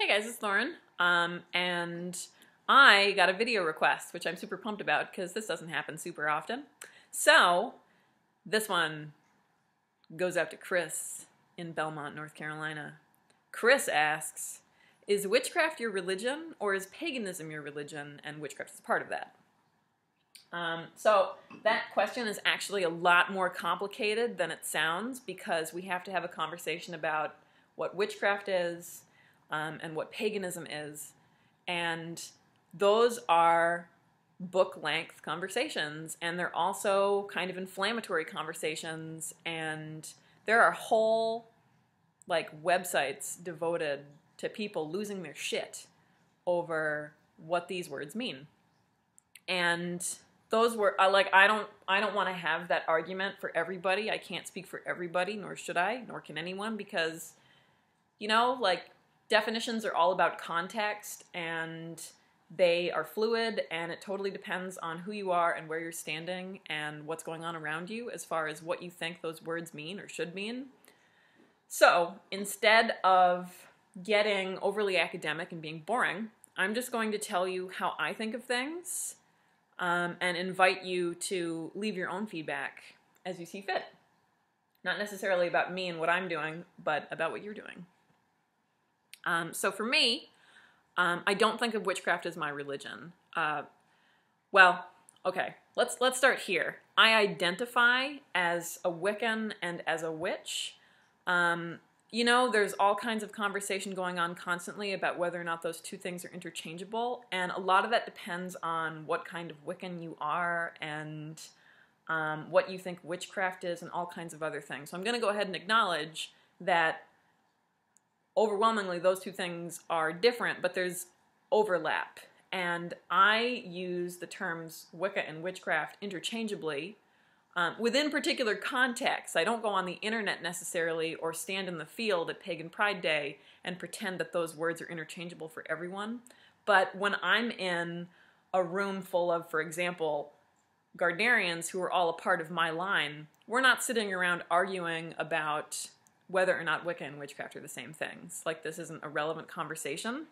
Hey guys, it's Lauren, and I got a video request, which I'm super pumped about because this doesn't happen super often. So, this one goes out to Chris in Belmont, North Carolina. Chris asks, is witchcraft your religion, or is paganism your religion, and witchcraft is part of that? So that question is actually a lot more complicated than it sounds because we have to have a conversation about what witchcraft is, and what paganism is, and those are book-length conversations, and they're also kind of inflammatory conversations, and there are whole websites devoted to people losing their shit over what these words mean. And those were I don't want to have that argument for everybody. I can't speak for everybody, nor should I, nor can anyone, because definitions are all about context, and they are fluid, and it totally depends on who you are and where you're standing and what's going on around you as far as what you think those words mean or should mean. So instead of getting overly academic and being boring, I'm just going to tell you how I think of things, and invite you to leave your own feedback as you see fit. Not necessarily about me and what I'm doing, but about what you're doing. So for me, I don't think of witchcraft as my religion. Well, okay, let's start here. I identify as a Wiccan and as a witch. There's all kinds of conversation going on constantly about whether or not those two things are interchangeable, and a lot of that depends on what kind of Wiccan you are and what you think witchcraft is and all kinds of other things. So I'm going to go ahead and acknowledge that overwhelmingly those two things are different, but there's overlap. And I use the terms Wicca and witchcraft interchangeably within particular contexts. I don't go on the internet necessarily or stand in the field at Pagan Pride Day and pretend that those words are interchangeable for everyone. But when I'm in a room full of, for example, Gardnerians who are all a part of my line, we're not sitting around arguing about whether or not Wicca and witchcraft are the same things. This isn't a relevant conversation.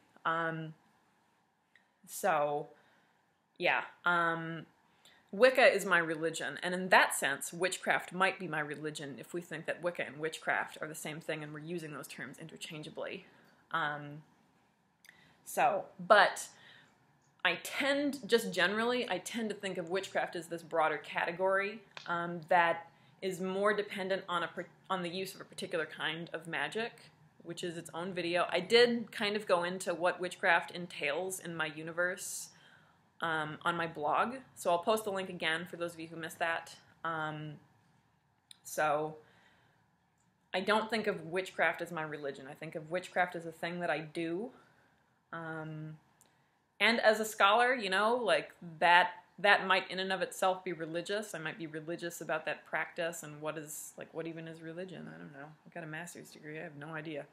Wicca is my religion, and in that sense, witchcraft might be my religion if we think that Wicca and witchcraft are the same thing and we're using those terms interchangeably. But I tend to think of witchcraft as this broader category that is more dependent on the use of a particular kind of magic, which is its own video. I did kind of go into what witchcraft entails in my universe on my blog, so I'll post the link again for those of you who missed that. So I don't think of witchcraft as my religion. I think of witchcraft as a thing that I do. And as a scholar, that might in and of itself be religious. I might be religious about that practice and what even is religion? I don't know. I've got a master's degree. I have no idea.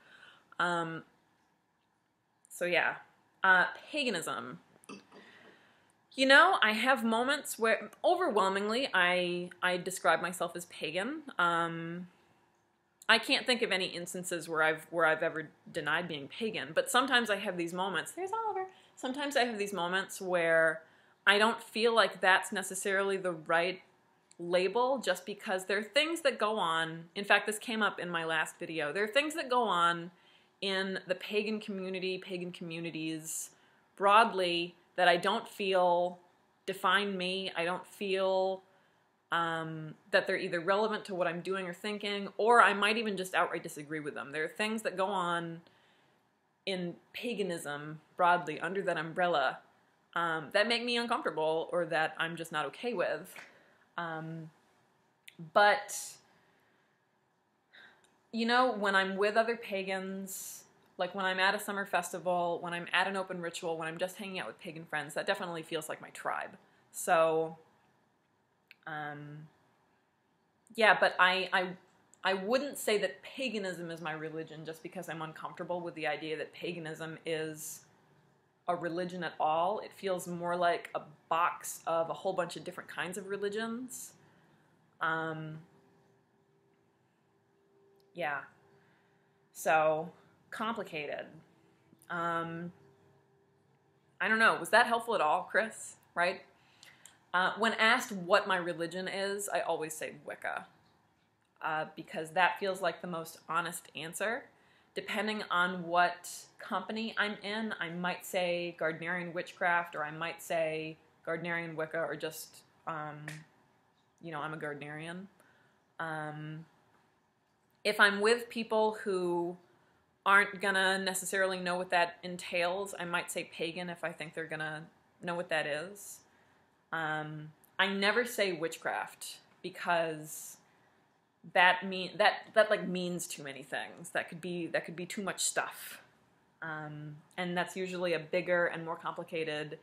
Paganism. I have moments where, overwhelmingly, I describe myself as pagan. I can't think of any instances where I've ever denied being pagan, but sometimes I have these moments. There's Oliver. Sometimes I have these moments where I don't feel like that's necessarily the right label, just because there are things that go on. In fact, this came up in my last video. There are things that go on in the pagan community, pagan communities broadly, that I don't feel define me. I don't feel that they're either relevant to what I'm doing or thinking, or I might even just outright disagree with them. There are things that go on in paganism broadly under that umbrella that make me uncomfortable, or that I'm just not okay with. But when I'm with other pagans, like when I'm at a summer festival, when I'm at an open ritual, when I'm just hanging out with pagan friends, that definitely feels like my tribe. So, but I wouldn't say that paganism is my religion just because I'm uncomfortable with the idea that paganism is a religion at all. It feels more like a box of a whole bunch of different kinds of religions. So complicated. I don't know. Was that helpful at all, Chris? Right? When asked what my religion is, I always say Wicca, because that feels like the most honest answer. Depending on what company I'm in, I might say Gardnerian witchcraft, or I might say Gardnerian Wicca, or just, you know, I'm a Gardnerian. If I'm with people who aren't gonna necessarily know what that entails, I might say pagan if I think they're gonna know what that is. I never say witchcraft because that like means too many things. That could be too much stuff, and that's usually a bigger and more complicated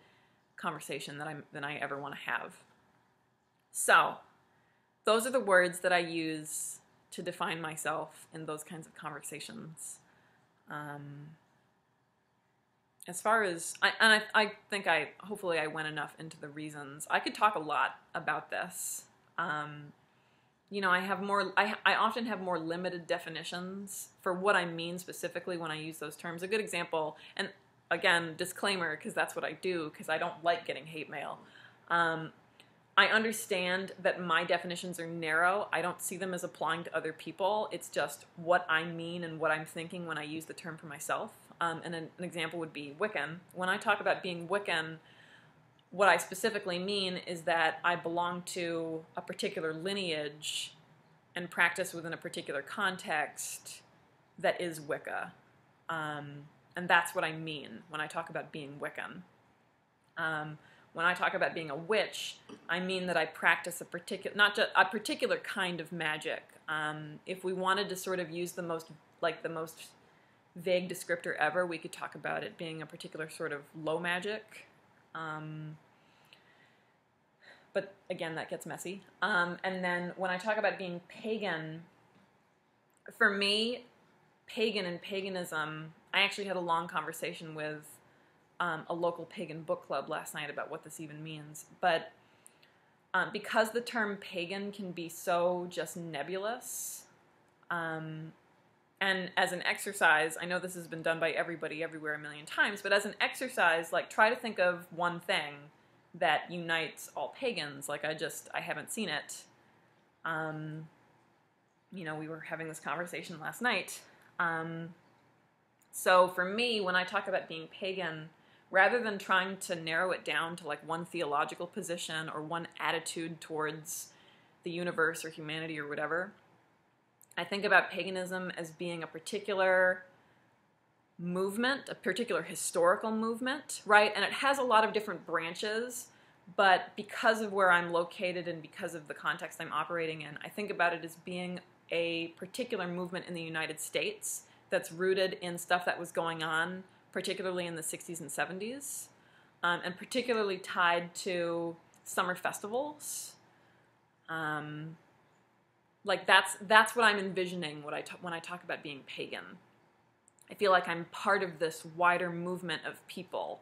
conversation than I ever want to have. So, those are the words that I use to define myself in those kinds of conversations. As far as, I think hopefully I went enough into the reasons. I could talk a lot about this. You know, I often have more limited definitions for what I mean specifically when I use those terms. A good example, and again, disclaimer, because that's what I do, because I don't like getting hate mail. I understand that my definitions are narrow. I don't see them as applying to other people. It's just what I mean and what I'm thinking when I use the term for myself. And an example would be Wiccan. When I talk about being Wiccan, what I specifically mean is that I belong to a particular lineage and practice within a particular context that is Wicca. And that's what I mean when I talk about being Wiccan. When I talk about being a witch, I mean that I practice not just a particular kind of magic. If we wanted to sort of use the most vague descriptor ever, we could talk about it being a particular sort of low magic. But again, that gets messy. And then when I talk about being pagan, for me, pagan and paganism, I actually had a long conversation with a local pagan book club last night about what this even means. But because the term pagan can be so just nebulous, and as an exercise, I know this has been done by everybody everywhere a million times, but as an exercise, like, try to think of one thing that unites all pagans. Like, I haven't seen it. You know, we were having this conversation last night. So for me, when I talk about being pagan, rather than trying to narrow it down to like one theological position or one attitude towards the universe or humanity or whatever, I think about paganism as being a particular movement, a particular historical movement, right? And it has a lot of different branches, but because of where I'm located and because of the context I'm operating in, I think about it as being a particular movement in the United States that's rooted in stuff that was going on, particularly in the 60s and 70s, and particularly tied to summer festivals. Like, that's what I'm envisioning when I talk about being pagan. I feel like I'm part of this wider movement of people.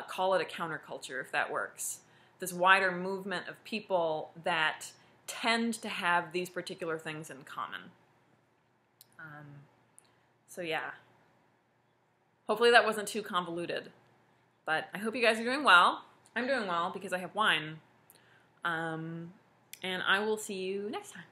Call it a counterculture if that works. This wider movement of people that tend to have these particular things in common. So yeah. Hopefully that wasn't too convoluted. But I hope you guys are doing well. I'm doing well because I have wine. And I will see you next time.